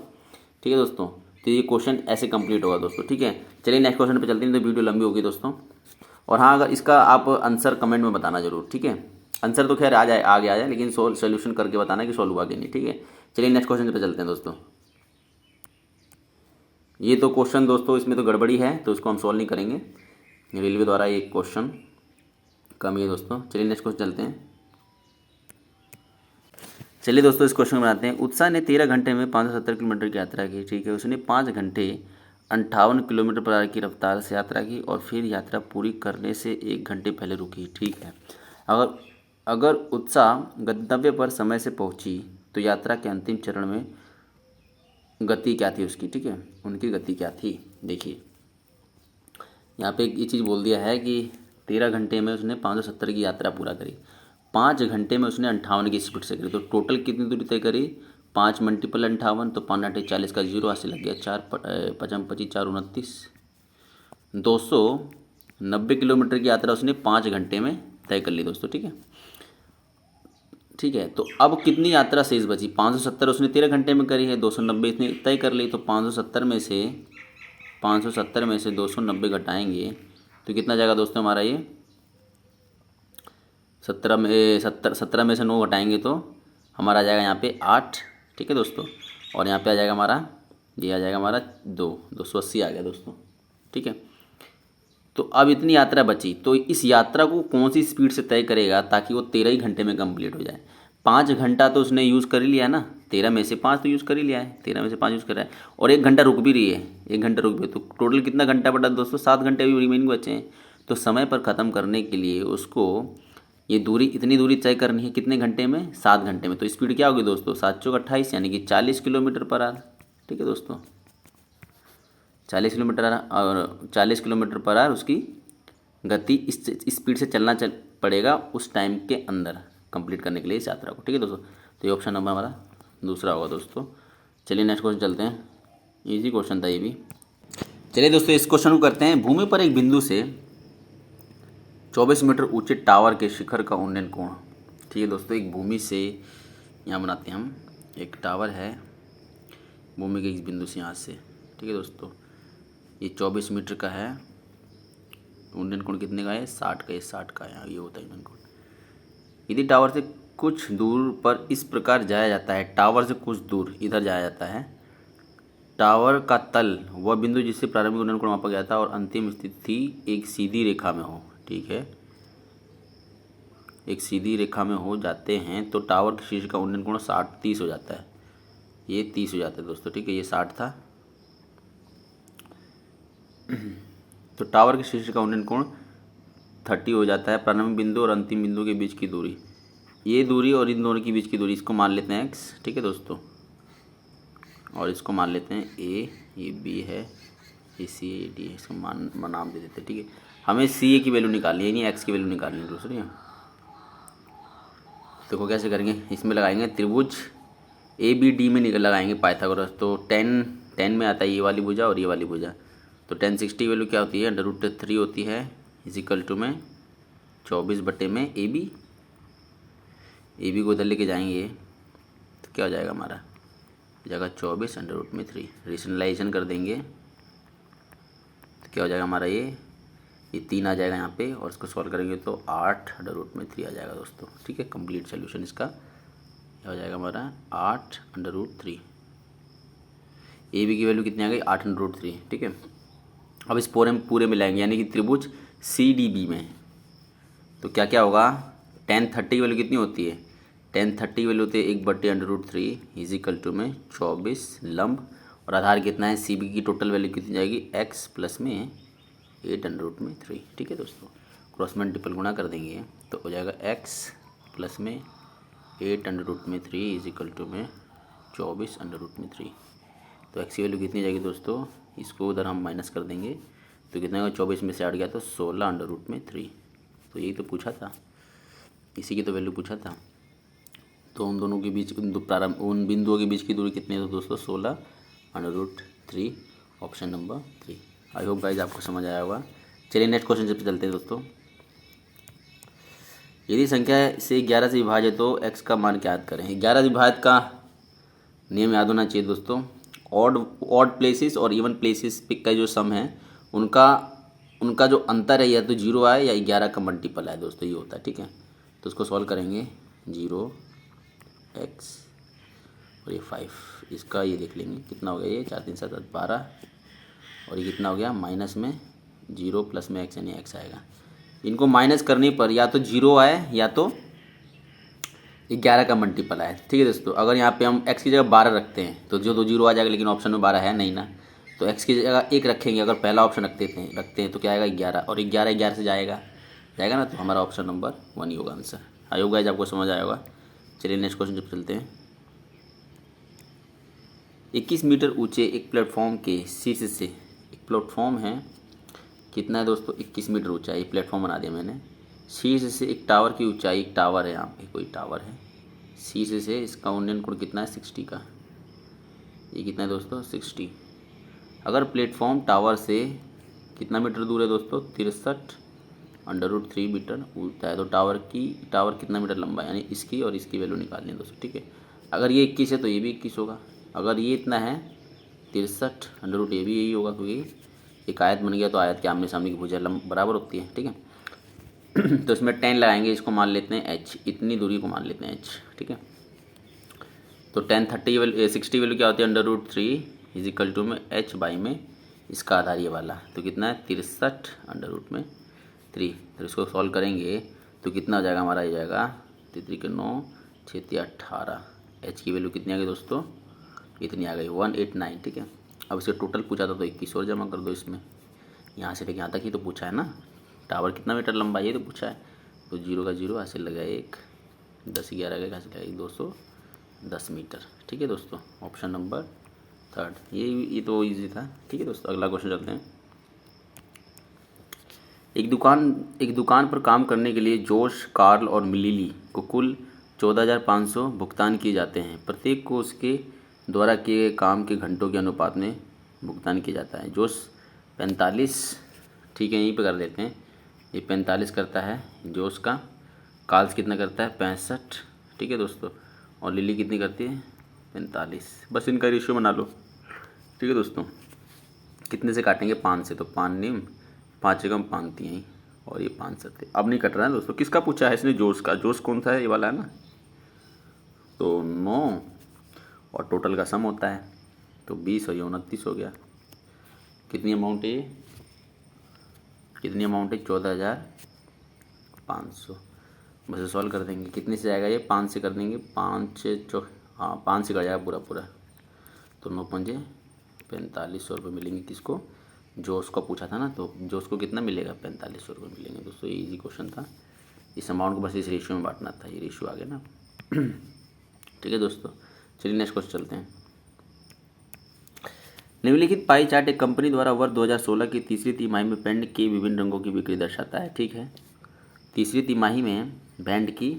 ठीक है दोस्तों, तो ये क्वेश्चन ऐसे कंप्लीट होगा दोस्तों। ठीक है, चलिए नेक्स्ट क्वेश्चन पे चलते हैं, तो वीडियो लंबी होगी दोस्तों। और हाँ, अगर इसका आप आंसर कमेंट में बताना जरूर। ठीक है, आंसर तो खैर आ जाए, लेकिन सोल्यूशन करके बताना कि सॉल्व हुआ कि नहीं। ठीक है, चलिए नेक्स्ट क्वेश्चन पे चलते हैं दोस्तों। ये तो क्वेश्चन दोस्तों इसमें तो गड़बड़ी है, तो इसको हम सॉल्व नहीं करेंगे, रेलवे द्वारा ये क्वेश्चन कम ही है दोस्तों। चलिए नेक्स्ट क्वेश्चन चलते हैं। चलिए दोस्तों, इस क्वेश्चन बनाते हैं। उत्साह ने 13 घंटे में 570 किलोमीटर की यात्रा की। ठीक है, उसने 5 घंटे 58 किलोमीटर पर आवर की रफ्तार से यात्रा की और फिर यात्रा पूरी करने से 1 घंटे पहले रुकी। ठीक है, अगर उत्साह गंतव्य पर समय से पहुंची तो यात्रा के अंतिम चरण में गति क्या थी उसकी, ठीक है, उनकी गति क्या थी। देखिए यहाँ पे एक ये चीज़ बोल दिया है कि 13 घंटे में उसने 570 की यात्रा पूरा करी, 5 घंटे में उसने 58 की स्पीड से करी, तो टोटल कितनी दूरी तय करी, 5 मल्टीपल 58, तो 5 8 40 का जीरो हाथ से लग गया, 4 5 25 4 29, 290 किलोमीटर की यात्रा उसने 5 घंटे में तय कर ली दोस्तों, ठीक है। ठीक है, तो अब कितनी यात्रा शेष बची, 570 उसने 13 घंटे में करी है, 290 इसने तय कर ली, तो 570 में से 290 घटाएंगे तो कितना जाएगा दोस्तों हमारा ये 17 में से 9 घटाएंगे तो हमारा आ जाएगा यहाँ पे 8, ठीक है दोस्तों। और यहाँ पे आ जाएगा हमारा, ये आ जाएगा हमारा 280 आ गया दोस्तों, ठीक है। तो अब इतनी यात्रा बची, तो इस यात्रा को कौन सी स्पीड से तय करेगा ताकि वो 13 ही घंटे में कंप्लीट हो जाए। 5 घंटा तो उसने यूज़ कर ही लिया ना, 13 में से 5 तो यूज़ कर ही लिया है, 13 में से 5 यूज़ कर रहा है, और 1 घंटा रुक भी रही है, 1 घंटा रुक भी, तो टोटल कितना घंटा बटा दोस्तों, 7 घंटे भी रिमेनिंग बचे हैं। तो समय पर ख़त्म करने के लिए उसको ये दूरी, इतनी दूरी तय करनी है कितने घंटे में, 7 घंटे में। तो स्पीड क्या होगी दोस्तों, 7 चौक 28 यानी कि 40 किलोमीटर पर आवर, ठीक है दोस्तों, 40 किलोमीटर और 40 किलोमीटर पर आवर उसकी गति इस स्पीड से चलना पड़ेगा उस टाइम के अंदर कंप्लीट करने के लिए इस यात्रा को, ठीक है दोस्तों। तो ये ऑप्शन नंबर हमारा दूसरा होगा दोस्तों। चलिए नेक्स्ट क्वेश्चन चलते हैं, इजी क्वेश्चन था ये भी। चलिए दोस्तों इस क्वेश्चन को करते हैं। भूमि पर एक बिंदु से 24 मीटर ऊंचे टावर के शिखर का उन्नयन कोण, ठीक है दोस्तों, एक भूमि से यहाँ बनाते हैं हम, एक टावर है भूमि के इस बिंदु से यहाँ से, ठीक है दोस्तों, ये 24 मीटर का है, उन्नयन कोण कितने का है, 60 का, ये 60 का है, ये होता है उन्नयन कोण। यदि टावर से कुछ दूर पर इस प्रकार जाया जाता है, टावर से कुछ दूर इधर जाया जाता है, टावर का तल वह बिंदु जिससे प्रारंभिक उन्नयन कोण मापा गया था और अंतिम स्थिति एक सीधी रेखा में हो, ठीक है, एक सीधी रेखा में हो जाते हैं तो टावर के शीर्ष का उन्नयन कोण 30 हो जाता है, ये 30 हो जाता है दोस्तों, ठीक है, ये 60 था। तो टावर के शीर्ष का उन्नयन कोण 30 हो जाता है। प्रारंभिक बिंदु और अंतिम बिंदु के बीच की दूरी, ये दूरी और इन दोनों के बीच की दूरी, इसको मान लेते हैं x, ठीक है दोस्तों, और इसको मान लेते हैं a, ये b है, ये c है, ये d है, इसको नाम दे देते हैं, ठीक है। हमें ca की वैल्यू निकालनी है, नहीं x की वैल्यू निकालनी है दूसरी। देखो कैसे करेंगे, इसमें लगाएंगे त्रिभुज ABD में लगाएंगे पाइथागोरस, तो 10 में आता है ये वाली भुजा और ये वाली भुजा, तो 10 60 वैल्यू क्या होती है, √3 होती है, इजिकल टू में 24 बटे में AB को उधर लेके जाएंगे तो क्या हो जाएगा हमारा, हो जाएगा 24 √3, रेशनलाइजेशन कर देंगे तो क्या हो जाएगा हमारा, ये 3 आ जाएगा यहाँ पे, और इसको सॉल्व करेंगे तो 8 √3 आ जाएगा दोस्तों, ठीक है। कंप्लीट सोल्यूशन इसका हो जाएगा हमारा 8 √3। AB की वैल्यू कितनी आ गई, 8 √3, ठीक है। अब इस पूरे में लाएंगे यानी कि त्रिभुज CDB में, तो क्या क्या होगा, 1030 की वैल्यू कितनी होती है, 1030 की वैल्यू होती है 1/√3 इजिकल टू में 24 लंब, और आधार कितना है, CB की टोटल वैल्यू कितनी जाएगी, x प्लस में 8 √3, ठीक है दोस्तों। क्रॉस मल्टीपल गुणा कर देंगे तो हो जाएगा x प्लस में 8 √3 इजिकल टू में 24 √3। तो x की वैल्यू कितनी जाएगी दोस्तों, इसको उधर हम माइनस कर देंगे तो कितना होगा, 24 में से 8 गया तो 16 √3। तो यही तो पूछा था, इसी की तो वैल्यू पूछा था। तो उन दोनों के बीच उन बिंदुओं के बीच की दूरी कितनी है दोस्तों, 16 √3, option number 3। I hope guys आपको समझ आया होगा। चलिए नेक्स्ट क्वेश्चन जब चलते हैं दोस्तों। यदि संख्या से 11 से विभाज्य तो x का मान क्या याद करें। 11 से विभाज्य का नियम याद होना चाहिए दोस्तों। ऑड प्लेसेस और इवन प्लेसेस का जो सम है उनका जो अंतर है या तो 0 आए या 11 का मल्टीपल आए दोस्तों, ये होता है, ठीक है। तो उसको सॉल्व करेंगे, 0x और ये 5, इसका ये देख लेंगे कितना हो गया, ये 4 3 7 8 12, और ये कितना हो गया, माइनस में 0 प्लस में x यानी x आएगा। इनको माइनस करने पर या तो 0 आए या तो 11 का मल्टीपल आए, ठीक है दोस्तों। अगर यहाँ पे हम x की जगह 12 रखते हैं तो जो 0 आ जाएगा, लेकिन ऑप्शन में 12 है नहीं ना, तो x की जगह 1 रखेंगे, अगर पहला ऑप्शन रखते हैं तो क्या आएगा, 11, और 11 से जाएगा ना, तो हमारा ऑप्शन नंबर 1 ही होगा आंसर। आई होप गाइस आपको समझ आया होगा। चलिए नेक्स्ट क्वेश्चन जब चलते हैं। 21 मीटर ऊंचे एक प्लेटफॉर्म के शीर्ष से, एक प्लेटफॉर्म है, कितना है दोस्तों, 21 मीटर ऊंचा, ये प्लेटफॉर्म बना दिया मैंने। शीर्ष से एक टावर की ऊंचाई, एक टावर है यहाँ पे, कोई टावर है, शीर्ष से इसका उन्नयन कोण कितना है 60 का, ये कितना है दोस्तों 60। अगर प्लेटफॉर्म टावर से कितना मीटर दूर है दोस्तों, 63√3 मीटर ऊंचा है, तो टावर कितना मीटर लंबा है, यानी इसकी और इसकी वैल्यू निकालनी है दोस्तों, ठीक है। अगर ये 21 है तो ये भी 21 होगा, अगर ये इतना है 63 ये भी यही होगा, क्योंकि एक आयत बन गया तो आयत के आमने सामने की भुजा बराबर होती है, ठीक है। तो इसमें 10 लगाएंगे, इसको मान लेते हैं h, इतनी दूरी को मान लेते हैं h, ठीक है। तो 60 वैल्यू क्या होती है, √3 इजिकल टू में h बाई में इसका आधार ये वाला, तो कितना है 63√3। तो इसको सॉल्व करेंगे तो कितना हो जाएगा हमारा, ये जाएगा 3 के 9 6 18, h की वैल्यू कितनी आ गई दोस्तों, इतनी आ गई 189, ठीक है। अब इसके टोटल पूछा था तो 21 और जमा कर दो इसमें, यहाँ से लेके यहाँ तक ही तो पूछा है ना, टावर कितना मीटर लंबा ये तो पूछा है, तो 0 का 0 ऐसे लगा 1, 10 11 का ऐसे लगा 210 मीटर, ठीक है दोस्तों। ऑप्शन नंबर 3, ये तो ईजी था, ठीक है दोस्तों। अगला क्वेश्चन चलते हैं। एक दुकान पर काम करने के लिए जोश, कार्ल और लिली को कुल 14,500 भुगतान किए जाते हैं, प्रत्येक को उसके द्वारा किए गए काम के घंटों के अनुपात में भुगतान किया जाता है। जोश 45, ठीक है, यहीं पे कर लेते हैं, ये 45 करता है जोश का, कार्ल्स कितना करता है 65, ठीक है दोस्तों, और लिली कितनी करती है 45, बस इनका रेशियो बना लो, ठीक है दोस्तों। कितने से काटेंगे 5 से, तो 5 निम 5 एकम 5 3, और ये 5 7, अब नहीं कट रहा है दोस्तों। किसका पूछा है इसने, जोश का, जोश कौन सा है, ये वाला है ना, तो 9 और टोटल का सम होता है, तो 20 और ये 29 हो गया। कितनी अमाउंट है ये, कितनी अमाउंट है 14,500, बस सॉल्व कर देंगे, कितने से आएगा ये, 5 से कर देंगे, 5 हाँ 5 से कर जाएगा पूरा, तो 9 पंजे 4500 रुपये मिलेंगे किसको, जो उसको पूछा था ना, तो जो उसको कितना मिलेगा 4500 रुपये मिलेंगे दोस्तों। ये इजी क्वेश्चन था, इस अमाउंट को बस इस रेशियो में बांटना था, ये रेशियो आ गया ना। ठीक है दोस्तों, चलिए नेक्स्ट क्वेश्चन चलते हैं। निम्नलिखित पाई चार्ट एक कंपनी द्वारा वर्ष 2016 की तीसरी तिमाही में पेंट के विभिन्न रंगों की बिक्री दर्शाता है, ठीक है। तीसरी तिमाही में बैंड की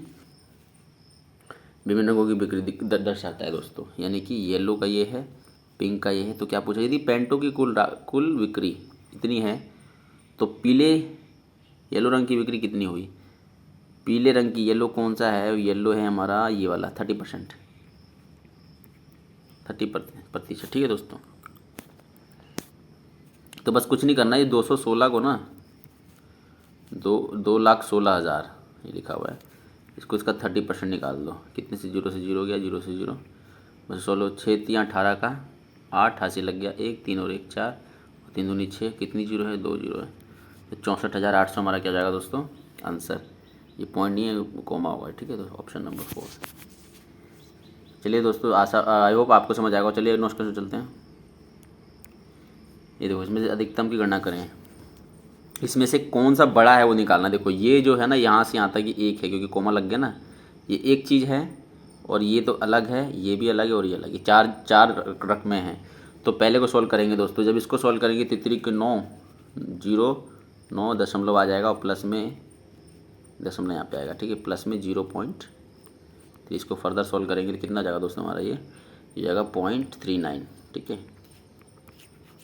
विभिन्न रंगों की बिक्री दर्शाता है दोस्तों, यानी कि येलो का ये है, पिंक का ये है। तो क्या पूछा, यदि पेंटों की कुल बिक्री इतनी है तो पीले येलो रंग की बिक्री कितनी हुई। पीले रंग की, येलो कौन सा है, येलो है हमारा ये वाला 30%, ठीक है दोस्तों। तो बस कुछ नहीं करना, ये 216 को ना 2,16,000 ये लिखा हुआ है, इसको इसका 30% निकाल दो, कितने से 0 से 0 गया, 0 से 0, बस 16 6 3 18 का 8 हाथ से लग गया, 1 3 और 1 4 और 3 दूनी 6, कितनी 0 है 2 0 है, तो 64,800 हमारा क्या जाएगा दोस्तों आंसर। ये पॉइंट नहीं है, कोमा होगा, ठीक है। तो ऑप्शन नंबर 4। चलिए दोस्तों, आशा आई होप आपको समझ आएगा। चलिए नेक्स्ट क्वेश्चन चलते हैं। ये देखो, इसमें से अधिकतम की गणना करें, इसमें से कौन सा बड़ा है वो निकालना। देखो ये जो है ना, यहाँ से यहाँ तक ये एक है, क्योंकि कोमा लग गया ना, ये एक चीज़ है, और ये तो अलग है, ये भी अलग है और ये अलग है, चार रकमें हैं। तो पहले को सॉल्व करेंगे दोस्तों, जब इसको सॉल्व करेंगे 3 के 9 0 9 दशमलव आ जाएगा, और प्लस में दशमलव यहाँ पे आएगा, ठीक है, प्लस में 0.3। इसको फर्दर सॉल्व करेंगे तो कितना जाएगा दोस्तों हमारा, ये जाएगा 0.39, ठीक है।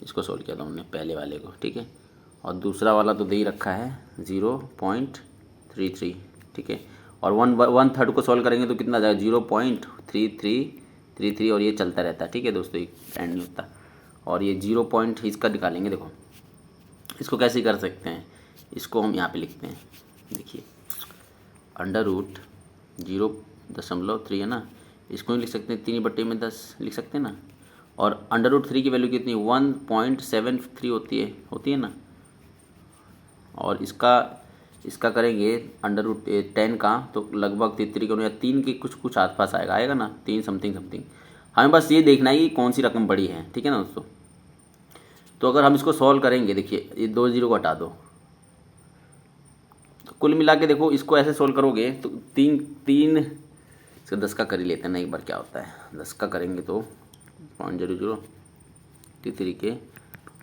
इसको सॉल्व किया था हमने पहले वाले को, ठीक है, और दूसरा वाला तो दे ही रखा है 0.33, ठीक है, और 1/3 को सॉल्व करेंगे तो कितना जाएगा 0.3333, और ये चलता रहता है, ठीक है दोस्तों, एक एंड नहीं होता। और ये 0 पॉइंट इसका निकालेंगे, देखो इसको कैसे कर सकते हैं, इसको हम यहाँ पे लिखते हैं, देखिए √0.3 है ना, इसको ही लिख सकते हैं 3/10 लिख सकते हैं ना, और √3 की वैल्यू कितनी 1.73 होती है ना, और इसका करेंगे √10 का, तो लगभग 33 या 3 के कुछ आसपास आएगा ना, 3 समथिंग। हमें बस ये देखना है कि कौन सी रकम बड़ी है, ठीक है ना दोस्तों। तो अगर हम इसको सॉल्व करेंगे, देखिए ये 2 0 को हटा दो, तो कुल मिला के देखो इसको ऐसे सॉल्व करोगे तो 3 इसका 10 का कर ही लेते हैं ना एक बार, क्या होता है 10 का करेंगे तो 0.00 3 के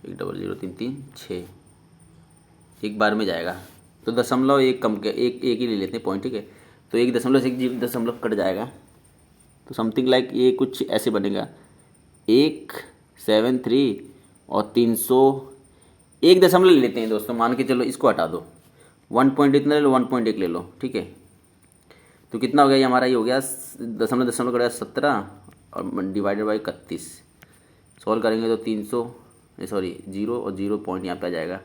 10033 एक बार में जाएगा। तो 0.1 कम के एक ही ले लेते हैं पॉइंट, ठीक है। तो 1 से 1 दशमलव कट जाएगा, तो समथिंग लाइक ये कुछ ऐसे बनेगा 173 और 300 1 दशमलव ले लेते हैं दोस्तों, मान के चलो इसको हटा दो, 1 पॉइंट इतना ले लो, 1.1 ले लो, ठीक है। तो कितना हो गया ये हमारा, ये हो गया दशमलव दशमलव कट 17 और डिवाइडेड बाई 31। सॉल्व करेंगे तो 300 0 और 0 पॉइंट यहाँ पे आ जाएगा।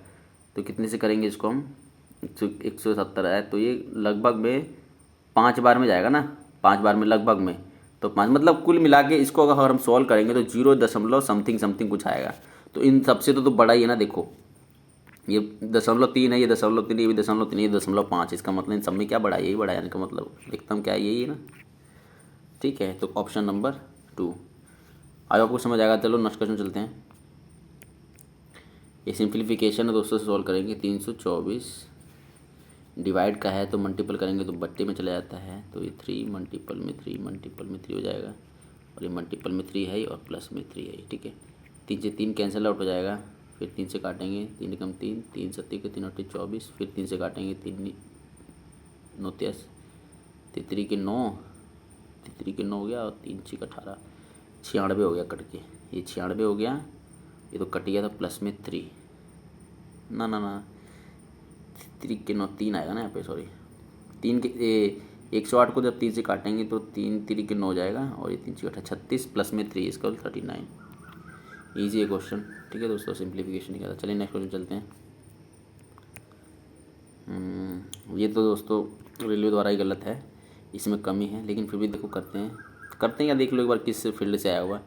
तो कितने से करेंगे इसको हम, 170 है, तो ये लगभग में 5 बार में जाएगा ना, 5 बार में लगभग में, तो 5 मतलब कुल मिला के इसको अगर हम सॉल्व करेंगे तो 0 दशमलव समथिंग समथिंग कुछ आएगा। तो इन सबसे तो बड़ा ही है ना, देखो ये 0.3 है, ये 0.3, ये भी 0.3, ये 0.5, इसका मतलब इन सब में क्या बड़ा है, यही बड़ा है, इनका मतलब देखता हूँ क्या है, यही है ना, ठीक है। तो ऑप्शन नंबर 2 आई आपको समझ आएगा। चलो नेक्स्ट क्वेश्चन चलते हैं। ये सिंप्लीफिकेशन है दोस्तों, से सॉल्व करेंगे। 324 डिवाइड का है तो मल्टीपल करेंगे तो बट्टे में चला जाता है, तो ये 3 मल्टीपल में 3 हो जाएगा, और ये मल्टीपल में 3 है और प्लस में 3 है, ठीक है। 3 से 3 कैंसिल आउट हो जाएगा, फिर 3 से काटेंगे, 3 कम 3, 3 सत्ती के 3 8 24, फिर 3 से काटेंगे, 3 9 30, 3 के 9 हो गया, और 3 6 18, 96 हो गया कट के, ये 96 हो गया, ये तो कट गया था प्लस में 3, ना 3 के 9 3 आएगा ना यहाँ पे, सॉरी 3 के 108 को जब 3 से काटेंगे तो 3 3 के 9 हो जाएगा, और ये 3 6 18 36 प्लस में 3 इसका 39। ईजी है क्वेश्चन, ठीक है दोस्तों, सिंप्लीफिकेशन नहीं करता। चलिए नेक्स्ट क्वेश्चन चलते हैं। ये तो दोस्तों रेलवे द्वारा ही गलत है, इसमें कमी है, लेकिन फिर भी देखो करते हैं या देख लो एक बार किस फील्ड से आया हुआ है।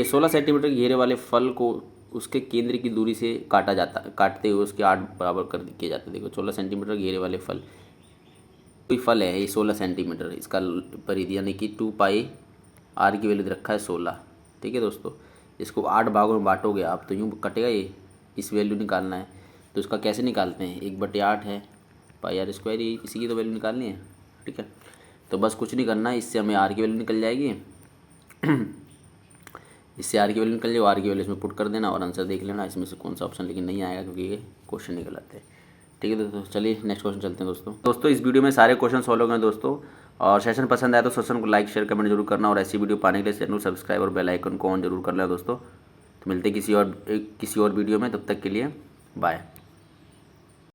16 सेंटीमीटर घेरे वाले फल को उसके केंद्र की दूरी से काटते हुए उसके 8 बराबर कर किए जाते हैं। देखो 16 सेंटीमीटर घेरे वाले फल, कोई फल है ये 16 सेंटीमीटर, इसका परिधि यानी कि 2 पाई आर की वैल्यू रखा है 16, ठीक है दोस्तों। इसको 8 भागों में बांटोगे आप तो यूँ कटेगा, ये इस वैल्यू निकालना है, तो इसका कैसे निकालते हैं, 1/8 है पाई आर स्क्वायर, इसी की तो वैल्यू निकालनी है, ठीक है। तो बस कुछ नहीं करना है, इससे हमें आर की वैल्यू निकल जाएगी इससे आर की वैल्यू निकल जाए, आर की वैल्यू इसमें पुट कर देना और आंसर देख लेना इसमें से कौन सा ऑप्शन, लेकिन नहीं आएगा क्योंकि ये क्वेश्चन नहीं गलत है, ठीक है दोस्तों। चलिए नेक्स्ट क्वेश्चन चलते हैं दोस्तों। इस वीडियो में सारे क्वेश्चन सॉल्व हो गए दोस्तों, और सेशन पसंद आया तो सेशन को लाइक शेयर कमेंट जरूर करना, और ऐसी वीडियो पाने के लिए चैनल सब्सक्राइब और बेल आइकन को ऑन जरूर कर लेना दोस्तों। तो मिलते हैं किसी और वीडियो में, तब तक के लिए बाय।